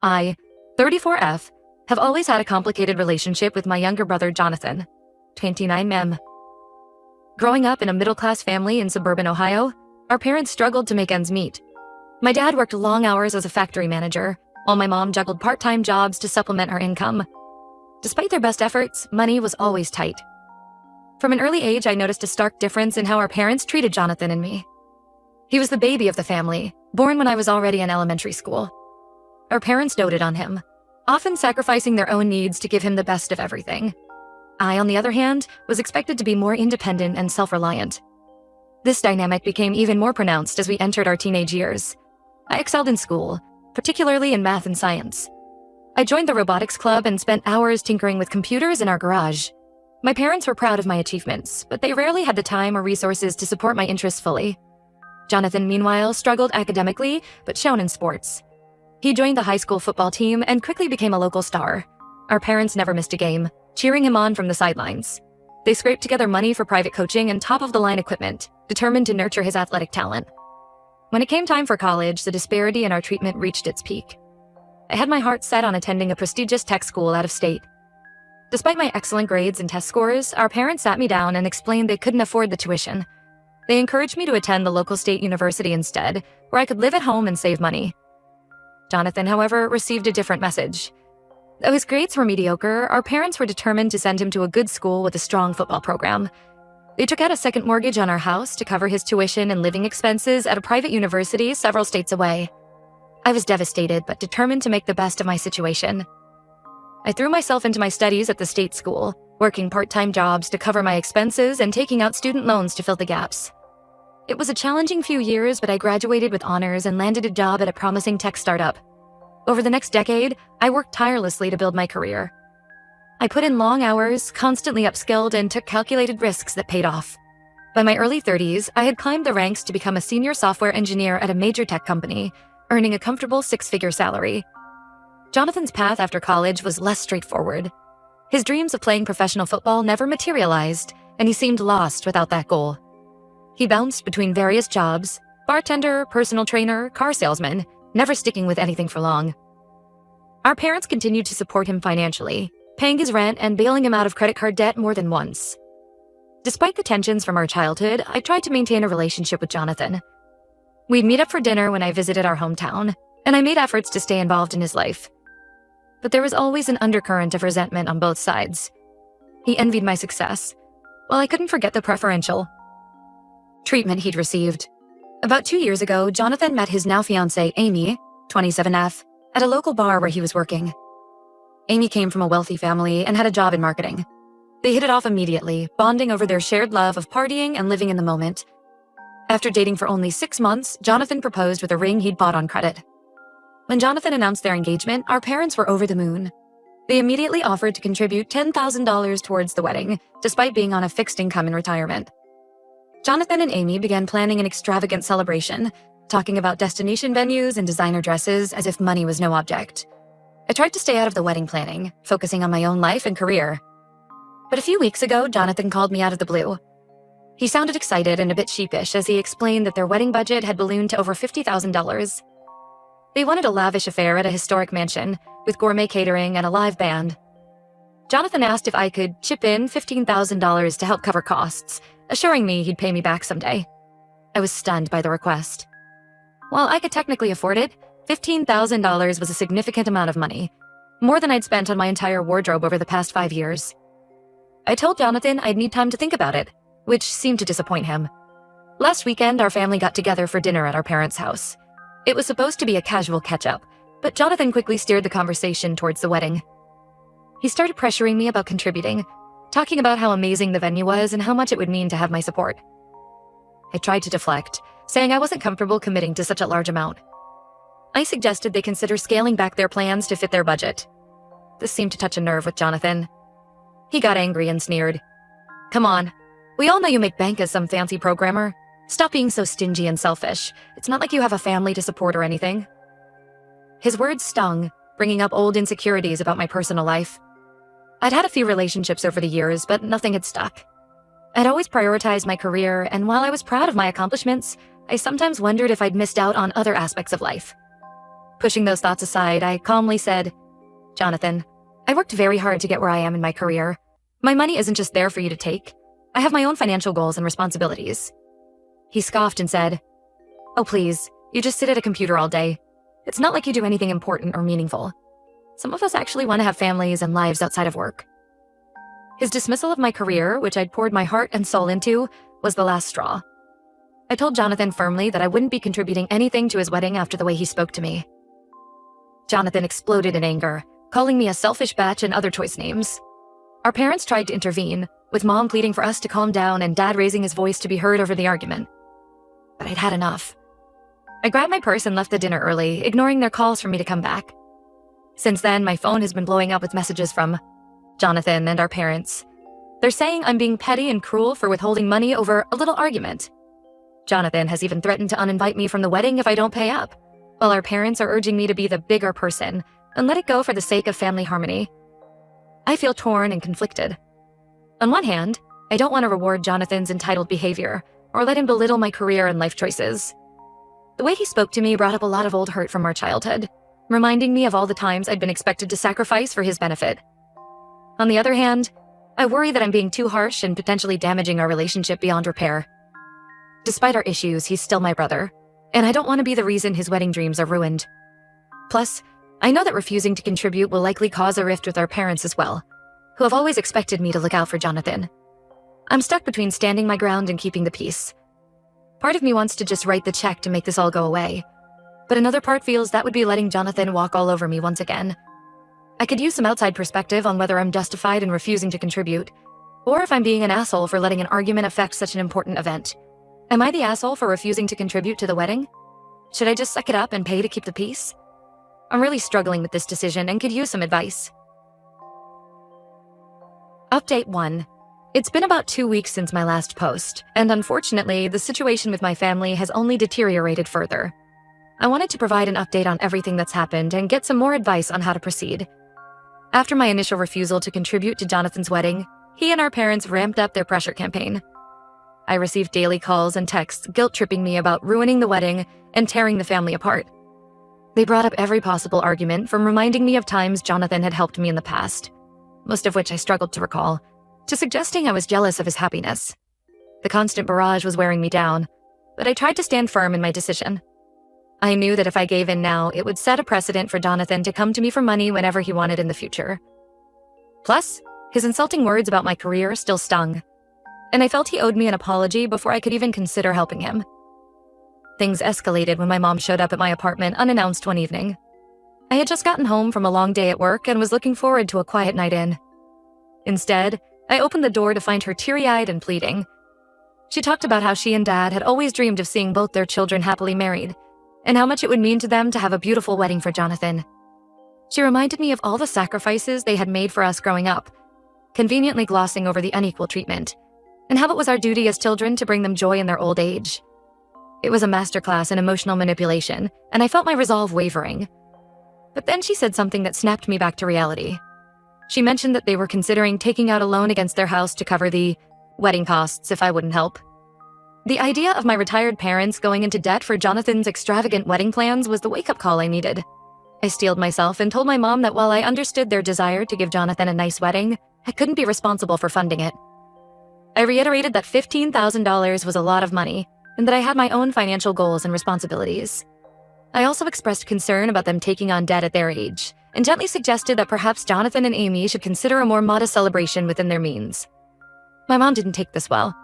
I, 34F, have always had a complicated relationship with my younger brother Jonathan, 29M. Growing up in a middle-class family in suburban Ohio, our parents struggled to make ends meet. My dad worked long hours as a factory manager, while my mom juggled part-time jobs to supplement her income. Despite their best efforts, money was always tight. From an early age, I noticed a stark difference in how our parents treated Jonathan and me. He was the baby of the family, born when I was already in elementary school. Our parents doted on him, often sacrificing their own needs to give him the best of everything. I, on the other hand, was expected to be more independent and self-reliant. This dynamic became even more pronounced as we entered our teenage years. I excelled in school, particularly in math and science. I joined the robotics club and spent hours tinkering with computers in our garage. My parents were proud of my achievements, but they rarely had the time or resources to support my interests fully. Jonathan, meanwhile, struggled academically, but shone in sports. He joined the high school football team and quickly became a local star. Our parents never missed a game, cheering him on from the sidelines. They scraped together money for private coaching and top-of-the-line equipment, determined to nurture his athletic talent. When it came time for college, the disparity in our treatment reached its peak. I had my heart set on attending a prestigious tech school out of state. Despite my excellent grades and test scores, our parents sat me down and explained they couldn't afford the tuition. They encouraged me to attend the local state university instead, where I could live at home and save money. Jonathan, however, received a different message. Though his grades were mediocre, our parents were determined to send him to a good school with a strong football program. They took out a second mortgage on our house to cover his tuition and living expenses at a private university several states away. I was devastated, but determined to make the best of my situation. I threw myself into my studies at the state school, working part-time jobs to cover my expenses and taking out student loans to fill the gaps. It was a challenging few years, but I graduated with honors and landed a job at a promising tech startup. Over the next decade, I worked tirelessly to build my career. I put in long hours, constantly upskilled, and took calculated risks that paid off. By my early 30s, I had climbed the ranks to become a senior software engineer at a major tech company, earning a comfortable six-figure salary. Jonathan's path after college was less straightforward. His dreams of playing professional football never materialized, and he seemed lost without that goal. He bounced between various jobs: bartender, personal trainer, car salesman, never sticking with anything for long. Our parents continued to support him financially, paying his rent and bailing him out of credit card debt more than once. Despite the tensions from our childhood, I tried to maintain a relationship with Jonathan. We'd meet up for dinner when I visited our hometown, and I made efforts to stay involved in his life. But there was always an undercurrent of resentment on both sides. He envied my success, while I couldn't forget the preferential treatment he'd received. About 2 years ago, Jonathan met his now fiancée, Amy, 27F, at a local bar where he was working. Amy came from a wealthy family and had a job in marketing. They hit it off immediately, bonding over their shared love of partying and living in the moment. After dating for only 6 months, Jonathan proposed with a ring he'd bought on credit. When Jonathan announced their engagement, our parents were over the moon. They immediately offered to contribute $10,000 towards the wedding, despite being on a fixed income in retirement. Jonathan and Amy began planning an extravagant celebration, talking about destination venues and designer dresses as if money was no object. I tried to stay out of the wedding planning, focusing on my own life and career. But a few weeks ago, Jonathan called me out of the blue. He sounded excited and a bit sheepish as he explained that their wedding budget had ballooned to over $50,000. They wanted a lavish affair at a historic mansion, with gourmet catering and a live band. Jonathan asked if I could chip in $15,000 to help cover costs, assuring me he'd pay me back someday. I was stunned by the request. While I could technically afford it, $15,000 was a significant amount of money, more than I'd spent on my entire wardrobe over the past 5 years. I told Jonathan I'd need time to think about it, which seemed to disappoint him. Last weekend, our family got together for dinner at our parents' house. It was supposed to be a casual catch-up, but Jonathan quickly steered the conversation towards the wedding. He started pressuring me about contributing, talking about how amazing the venue was and how much it would mean to have my support. I tried to deflect, saying I wasn't comfortable committing to such a large amount. I suggested they consider scaling back their plans to fit their budget. This seemed to touch a nerve with Jonathan. He got angry and sneered. "Come on, we all know you make bank as some fancy programmer. Stop being so stingy and selfish. It's not like you have a family to support or anything." His words stung, bringing up old insecurities about my personal life. I'd had a few relationships over the years, but nothing had stuck. I'd always prioritized my career, and while I was proud of my accomplishments, I sometimes wondered if I'd missed out on other aspects of life. Pushing those thoughts aside, I calmly said, "Jonathan, I worked very hard to get where I am in my career. My money isn't just there for you to take. I have my own financial goals and responsibilities." He scoffed and said, "Oh, please, you just sit at a computer all day. It's not like you do anything important or meaningful. Some of us actually want to have families and lives outside of work." His dismissal of my career, which I'd poured my heart and soul into, was the last straw. I told Jonathan firmly that I wouldn't be contributing anything to his wedding after the way he spoke to me. Jonathan exploded in anger, calling me a selfish bitch and other choice names. Our parents tried to intervene, with Mom pleading for us to calm down and Dad raising his voice to be heard over the argument. But I'd had enough. I grabbed my purse and left the dinner early, ignoring their calls for me to come back. Since then, my phone has been blowing up with messages from Jonathan and our parents. They're saying I'm being petty and cruel for withholding money over a little argument. Jonathan has even threatened to uninvite me from the wedding if I don't pay up, while our parents are urging me to be the bigger person and let it go for the sake of family harmony. I feel torn and conflicted. On one hand, I don't want to reward Jonathan's entitled behavior or let him belittle my career and life choices. The way he spoke to me brought up a lot of old hurt from our childhood, reminding me of all the times I'd been expected to sacrifice for his benefit. On the other hand, I worry that I'm being too harsh and potentially damaging our relationship beyond repair. Despite our issues, he's still my brother, and I don't want to be the reason his wedding dreams are ruined. Plus, I know that refusing to contribute will likely cause a rift with our parents as well, who have always expected me to look out for Jonathan. I'm stuck between standing my ground and keeping the peace. Part of me wants to just write the check to make this all go away, but another part feels that would be letting Jonathan walk all over me once again. I could use some outside perspective on whether I'm justified in refusing to contribute, or if I'm being an asshole for letting an argument affect such an important event. Am I the asshole for refusing to contribute to the wedding? Should I just suck it up and pay to keep the peace? I'm really struggling with this decision and could use some advice. Update 1. It's been about 2 weeks since my last post, and unfortunately, the situation with my family has only deteriorated further. I wanted to provide an update on everything that's happened and get some more advice on how to proceed. After my initial refusal to contribute to Jonathan's wedding, he and our parents ramped up their pressure campaign. I received daily calls and texts guilt-tripping me about ruining the wedding and tearing the family apart. They brought up every possible argument, from reminding me of times Jonathan had helped me in the past, most of which I struggled to recall, to suggesting I was jealous of his happiness. The constant barrage was wearing me down, but I tried to stand firm in my decision. I knew that if I gave in now, it would set a precedent for Jonathan to come to me for money whenever he wanted in the future. Plus, his insulting words about my career still stung, and I felt he owed me an apology before I could even consider helping him. Things escalated when my mom showed up at my apartment unannounced one evening. I had just gotten home from a long day at work and was looking forward to a quiet night in. Instead, I opened the door to find her teary-eyed and pleading. She talked about how she and Dad had always dreamed of seeing both their children happily married, and how much it would mean to them to have a beautiful wedding for Jonathan. She reminded me of all the sacrifices they had made for us growing up, conveniently glossing over the unequal treatment, and how it was our duty as children to bring them joy in their old age. It was a masterclass in emotional manipulation, and I felt my resolve wavering. But then she said something that snapped me back to reality. She mentioned that they were considering taking out a loan against their house to cover the wedding costs if I wouldn't help. The idea of my retired parents going into debt for Jonathan's extravagant wedding plans was the wake-up call I needed. I steeled myself and told my mom that while I understood their desire to give Jonathan a nice wedding, I couldn't be responsible for funding it. I reiterated that $15,000 was a lot of money, and that I had my own financial goals and responsibilities. I also expressed concern about them taking on debt at their age, and gently suggested that perhaps Jonathan and Amy should consider a more modest celebration within their means. My mom didn't take this well.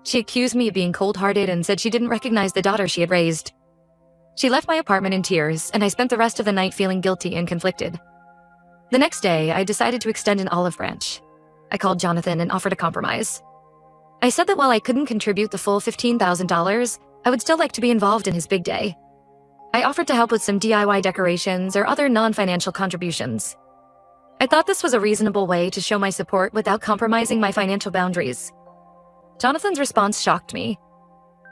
She accused me of being cold-hearted and said she didn't recognize the daughter she had raised. She left my apartment in tears, and I spent the rest of the night feeling guilty and conflicted. The next day, I decided to extend an olive branch. I called Jonathan and offered a compromise. I said that while I couldn't contribute the full $15,000, I would still like to be involved in his big day. I offered to help with some DIY decorations or other non-financial contributions. I thought this was a reasonable way to show my support without compromising my financial boundaries. Jonathan's response shocked me.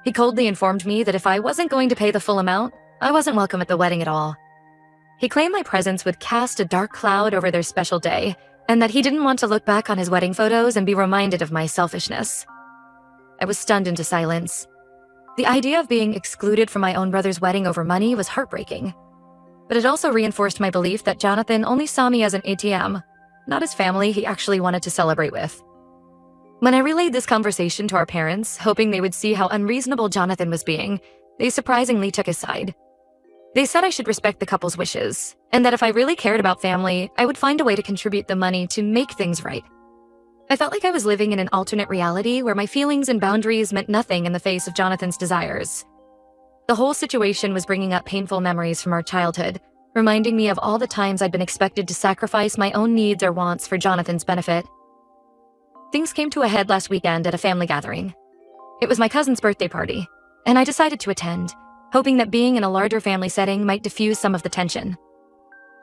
He coldly informed me that if I wasn't going to pay the full amount, I wasn't welcome at the wedding at all. He claimed my presence would cast a dark cloud over their special day, and that he didn't want to look back on his wedding photos and be reminded of my selfishness. I was stunned into silence. The idea of being excluded from my own brother's wedding over money was heartbreaking. but it also reinforced my belief that Jonathan only saw me as an ATM, not as family he actually wanted to celebrate with. When I relayed this conversation to our parents, hoping they would see how unreasonable Jonathan was being, they surprisingly took his side. They said I should respect the couple's wishes, and that if I really cared about family, I would find a way to contribute the money to make things right. I felt like I was living in an alternate reality where my feelings and boundaries meant nothing in the face of Jonathan's desires. The whole situation was bringing up painful memories from our childhood, reminding me of all the times I'd been expected to sacrifice my own needs or wants for Jonathan's benefit. Things came to a head last weekend at a family gathering. It was my cousin's birthday party, and I decided to attend, hoping that being in a larger family setting might diffuse some of the tension.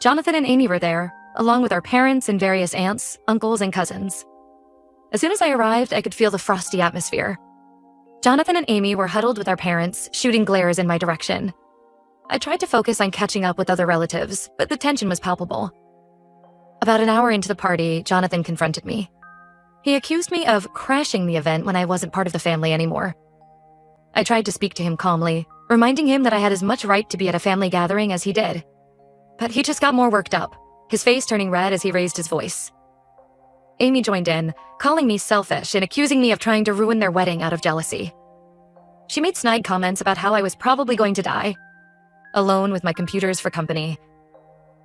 Jonathan and Amy were there, along with our parents and various aunts, uncles, and cousins. As soon as I arrived, I could feel the frosty atmosphere. Jonathan and Amy were huddled with our parents, shooting glares in my direction. I tried to focus on catching up with other relatives, but the tension was palpable. About an hour into the party, Jonathan confronted me. He accused me of crashing the event when I wasn't part of the family anymore. I tried to speak to him calmly, reminding him that I had as much right to be at a family gathering as he did. But he just got more worked up, his face turning red as he raised his voice. Amy joined in, calling me selfish and accusing me of trying to ruin their wedding out of jealousy. She made snide comments about how I was probably going to die, alone with my computers for company.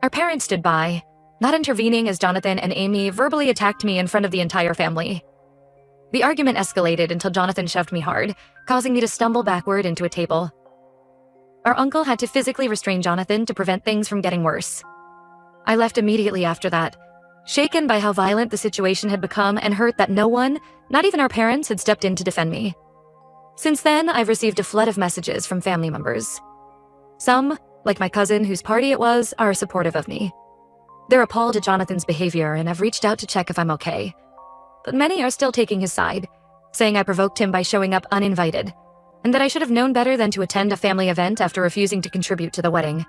Our parents stood by, not intervening as Jonathan and Amy verbally attacked me in front of the entire family. The argument escalated until Jonathan shoved me hard, causing me to stumble backward into a table. Our uncle had to physically restrain Jonathan to prevent things from getting worse. I left immediately after that, shaken by how violent the situation had become and hurt that no one, not even our parents, had stepped in to defend me. Since then, I've received a flood of messages from family members. Some, like my cousin whose party it was, are supportive of me. They're appalled at Jonathan's behavior and have reached out to check if I'm okay. But many are still taking his side, saying I provoked him by showing up uninvited, and that I should have known better than to attend a family event after refusing to contribute to the wedding.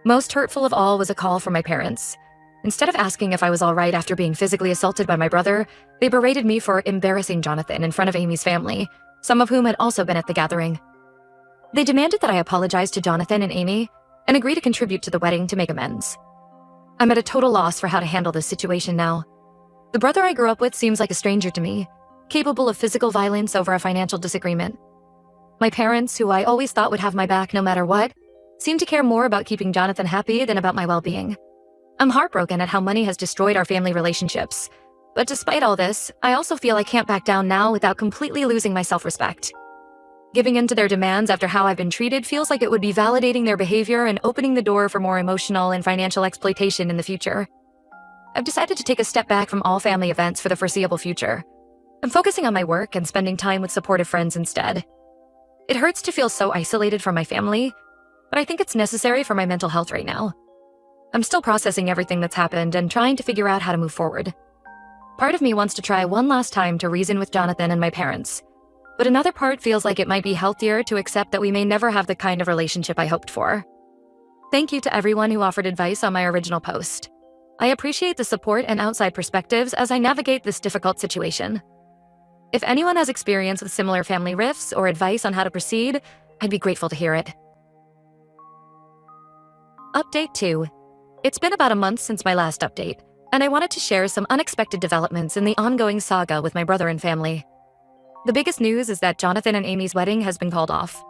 Most hurtful of all was a call from my parents. Instead of asking if I was all right after being physically assaulted by my brother, they berated me for embarrassing Jonathan in front of Amy's family, some of whom had also been at the gathering. They demanded that I apologize to Jonathan and Amy and agree to contribute to the wedding to make amends. I'm at a total loss for how to handle this situation now. The brother I grew up with seems like a stranger to me, capable of physical violence over a financial disagreement. My parents, who I always thought would have my back no matter what, seem to care more about keeping Jonathan happy than about my well-being. I'm heartbroken at how money has destroyed our family relationships. But despite all this, I also feel I can't back down now without completely losing my self-respect. Giving in to their demands after how I've been treated feels like it would be validating their behavior and opening the door for more emotional and financial exploitation in the future. I've decided to take a step back from all family events for the foreseeable future. I'm focusing on my work and spending time with supportive friends instead. It hurts to feel so isolated from my family, but I think it's necessary for my mental health right now. I'm still processing everything that's happened and trying to figure out how to move forward. Part of me wants to try one last time to reason with Jonathan and my parents, but another part feels like it might be healthier to accept that we may never have the kind of relationship I hoped for. Thank you to everyone who offered advice on my original post. I appreciate the support and outside perspectives as I navigate this difficult situation. If anyone has experience with similar family rifts or advice on how to proceed, I'd be grateful to hear it. Update 2. It's been about a month since my last update, and I wanted to share some unexpected developments in the ongoing saga with my brother and family. The biggest news is that Jonathan and Amy's wedding has been called off.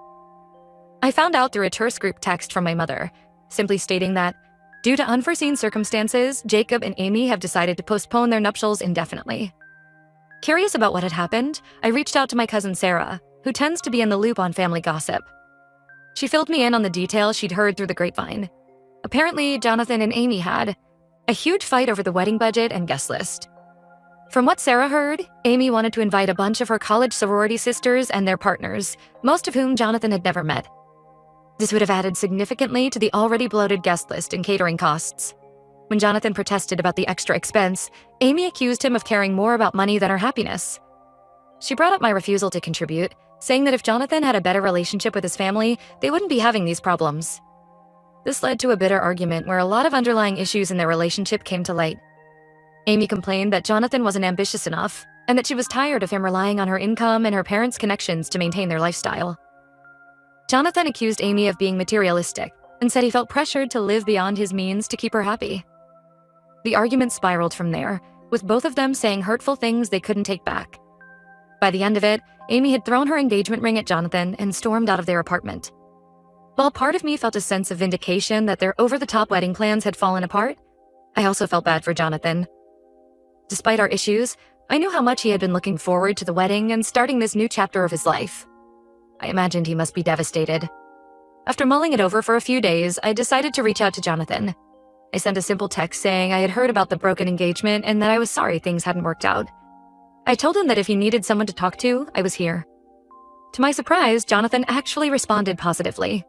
I found out through a terse group text from my mother, simply stating that, due to unforeseen circumstances, Jacob and Amy have decided to postpone their nuptials indefinitely. Curious about what had happened, I reached out to my cousin Sarah, who tends to be in the loop on family gossip. She filled me in on the details she'd heard through the grapevine. Apparently, Jonathan and Amy had a huge fight over the wedding budget and guest list. From what Sarah heard, Amy wanted to invite a bunch of her college sorority sisters and their partners, most of whom Jonathan had never met. This would have added significantly to the already bloated guest list and catering costs. When Jonathan protested about the extra expense, Amy accused him of caring more about money than her happiness. She brought up my refusal to contribute, saying that if Jonathan had a better relationship with his family, they wouldn't be having these problems. This led to a bitter argument where a lot of underlying issues in their relationship came to light. Amy complained that Jonathan wasn't ambitious enough, and that she was tired of him relying on her income and her parents' connections to maintain their lifestyle. Jonathan accused Amy of being materialistic, and said he felt pressured to live beyond his means to keep her happy. The argument spiraled from there, with both of them saying hurtful things they couldn't take back. By the end of it, Amy had thrown her engagement ring at Jonathan and stormed out of their apartment. While part of me felt a sense of vindication that their over-the-top wedding plans had fallen apart, I also felt bad for Jonathan. Despite our issues, I knew how much he had been looking forward to the wedding and starting this new chapter of his life. I imagined he must be devastated. After mulling it over for a few days, I decided to reach out to Jonathan. I sent a simple text saying I had heard about the broken engagement and that I was sorry things hadn't worked out. I told him that if he needed someone to talk to, I was here. To my surprise, Jonathan actually responded positively.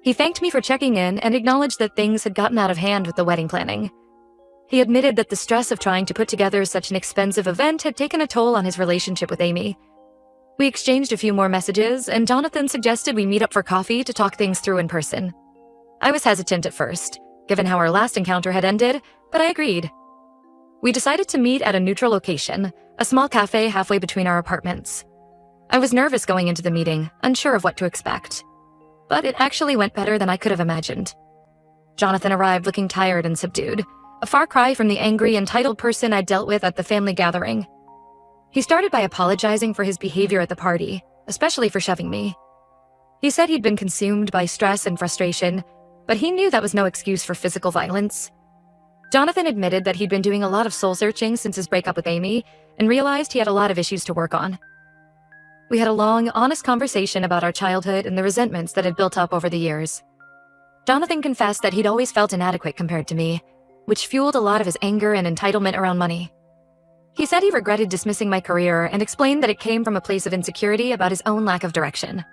He thanked me for checking in and acknowledged that things had gotten out of hand with the wedding planning. He admitted that the stress of trying to put together such an expensive event had taken a toll on his relationship with Amy. We exchanged a few more messages, and Jonathan suggested we meet up for coffee to talk things through in person. I was hesitant at first, given how our last encounter had ended, but I agreed. We decided to meet at a neutral location, a small cafe halfway between our apartments. I was nervous going into the meeting, unsure of what to expect. But it actually went better than I could have imagined. Jonathan arrived looking tired and subdued, a far cry from the angry, entitled person I'd dealt with at the family gathering. He started by apologizing for his behavior at the party, especially for shoving me. He said he'd been consumed by stress and frustration, but he knew that was no excuse for physical violence. Jonathan admitted that he'd been doing a lot of soul-searching since his breakup with Amy and realized he had a lot of issues to work on. We had a long, honest conversation about our childhood and the resentments that had built up over the years. Jonathan confessed that he'd always felt inadequate compared to me, which fueled a lot of his anger and entitlement around money. He said he regretted dismissing my career and explained that it came from a place of insecurity about his own lack of direction.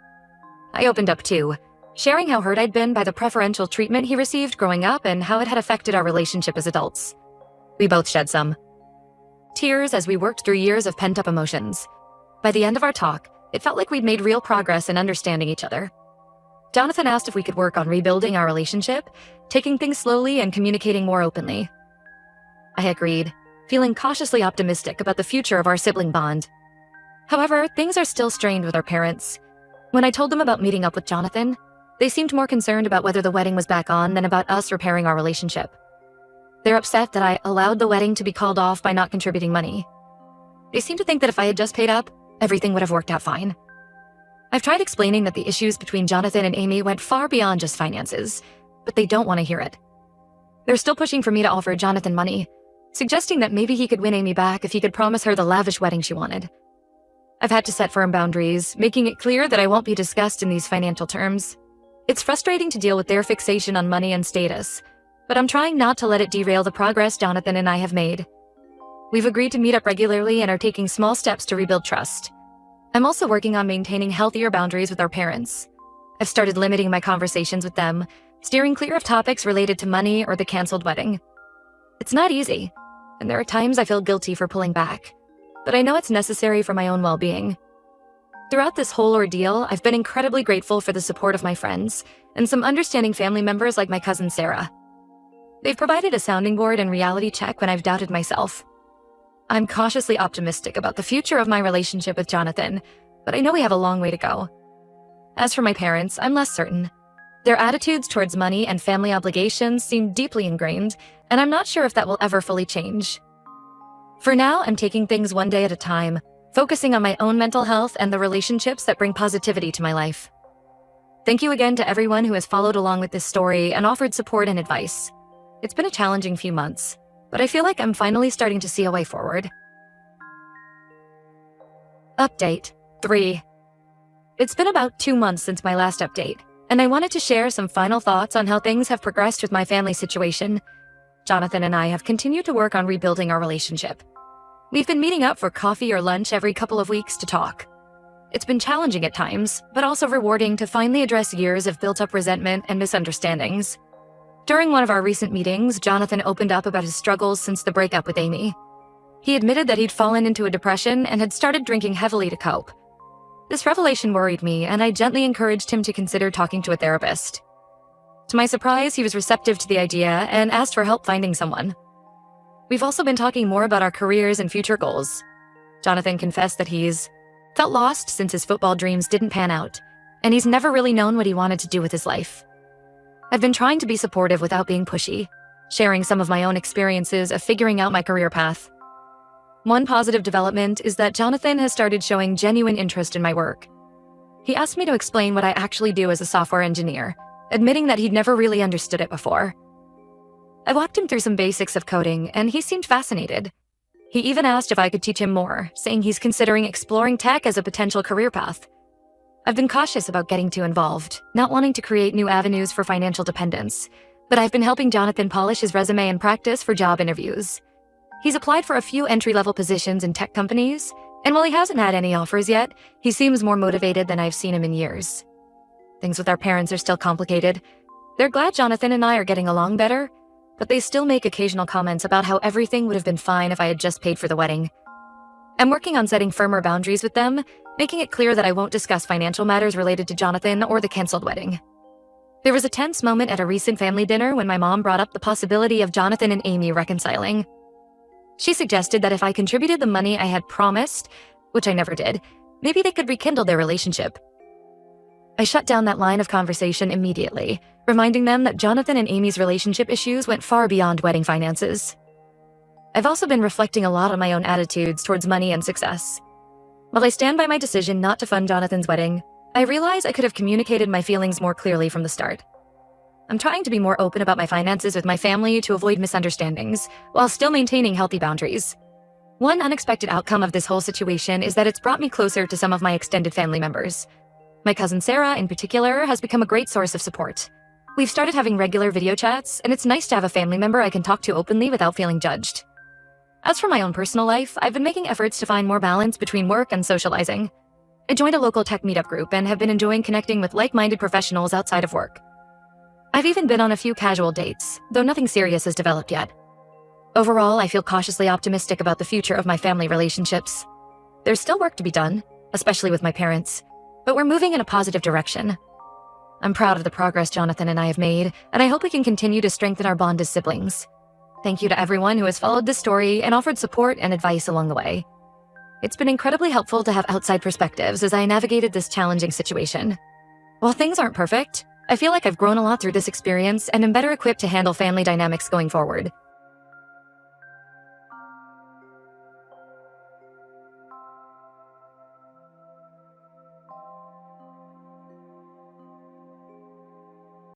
I opened up too, sharing how hurt I'd been by the preferential treatment he received growing up and how it had affected our relationship as adults. We both shed some tears as we worked through years of pent-up emotions. By the end of our talk, it felt like we'd made real progress in understanding each other. Jonathan asked if we could work on rebuilding our relationship, taking things slowly and communicating more openly. I agreed, feeling cautiously optimistic about the future of our sibling bond. However, things are still strained with our parents. When I told them about meeting up with Jonathan, they seemed more concerned about whether the wedding was back on than about us repairing our relationship. They're upset that I allowed the wedding to be called off by not contributing money. They seem to think that if I had just paid up, everything would have worked out fine. I've tried explaining that the issues between Jonathan and Amy went far beyond just finances, but they don't want to hear it. They're still pushing for me to offer Jonathan money, suggesting that maybe he could win Amy back if he could promise her the lavish wedding she wanted. I've had to set firm boundaries, making it clear that I won't be discussed in these financial terms. It's frustrating to deal with their fixation on money and status, but I'm trying not to let it derail the progress Jonathan and I have made. We've agreed to meet up regularly and are taking small steps to rebuild trust. I'm also working on maintaining healthier boundaries with our parents. I've started limiting my conversations with them, steering clear of topics related to money or the canceled wedding. It's not easy, and there are times I feel guilty for pulling back, but I know it's necessary for my own well-being. Throughout this whole ordeal, I've been incredibly grateful for the support of my friends and some understanding family members like my cousin Sarah. They've provided a sounding board and reality check when I've doubted myself. I'm cautiously optimistic about the future of my relationship with Jonathan, but I know we have a long way to go. As for my parents, I'm less certain. Their attitudes towards money and family obligations seem deeply ingrained, and I'm not sure if that will ever fully change. For now, I'm taking things one day at a time, focusing on my own mental health and the relationships that bring positivity to my life. Thank you again to everyone who has followed along with this story and offered support and advice. It's been a challenging few months, but I feel like I'm finally starting to see a way forward. Update 3. It's been about 2 months since my last update, and I wanted to share some final thoughts on how things have progressed with my family situation. Jonathan and I have continued to work on rebuilding our relationship. We've been meeting up for coffee or lunch every couple of weeks to talk. It's been challenging at times, but also rewarding to finally address years of built-up resentment and misunderstandings. During one of our recent meetings, Jonathan opened up about his struggles since the breakup with Amy. He admitted that he'd fallen into a depression and had started drinking heavily to cope. This revelation worried me, and I gently encouraged him to consider talking to a therapist. To my surprise, he was receptive to the idea and asked for help finding someone. We've also been talking more about our careers and future goals. Jonathan confessed that he's felt lost since his football dreams didn't pan out, and he's never really known what he wanted to do with his life. I've been trying to be supportive without being pushy, sharing some of my own experiences of figuring out my career path. One positive development is that Jonathan has started showing genuine interest in my work. He asked me to explain what I actually do as a software engineer, admitting that he'd never really understood it before. I walked him through some basics of coding, and he seemed fascinated. He even asked if I could teach him more, saying he's considering exploring tech as a potential career path. I've been cautious about getting too involved, not wanting to create new avenues for financial dependence, but I've been helping Jonathan polish his resume and practice for job interviews. He's applied for a few entry-level positions in tech companies, and while he hasn't had any offers yet, he seems more motivated than I've seen him in years. Things with our parents are still complicated. They're glad Jonathan and I are getting along better, but they still make occasional comments about how everything would have been fine if I had just paid for the wedding. I'm working on setting firmer boundaries with them, making it clear that I won't discuss financial matters related to Jonathan or the canceled wedding. There was a tense moment at a recent family dinner when my mom brought up the possibility of Jonathan and Amy reconciling. She suggested that if I contributed the money I had promised, which I never did, maybe they could rekindle their relationship. I shut down that line of conversation immediately, reminding them that Jonathan and Amy's relationship issues went far beyond wedding finances. I've also been reflecting a lot on my own attitudes towards money and success. While I stand by my decision not to fund Jonathan's wedding, I realize I could have communicated my feelings more clearly from the start. I'm trying to be more open about my finances with my family to avoid misunderstandings, while still maintaining healthy boundaries. One unexpected outcome of this whole situation is that it's brought me closer to some of my extended family members. My cousin Sarah, in particular, has become a great source of support. We've started having regular video chats, and it's nice to have a family member I can talk to openly without feeling judged. As for my own personal life, I've been making efforts to find more balance between work and socializing. I joined a local tech meetup group and have been enjoying connecting with like-minded professionals outside of work. I've even been on a few casual dates, though nothing serious has developed yet. Overall, I feel cautiously optimistic about the future of my family relationships. There's still work to be done, especially with my parents, but we're moving in a positive direction. I'm proud of the progress Jonathan and I have made, and I hope we can continue to strengthen our bond as siblings. Thank you to everyone who has followed this story and offered support and advice along the way. It's been incredibly helpful to have outside perspectives as I navigated this challenging situation. While things aren't perfect, I feel like I've grown a lot through this experience and am better equipped to handle family dynamics going forward.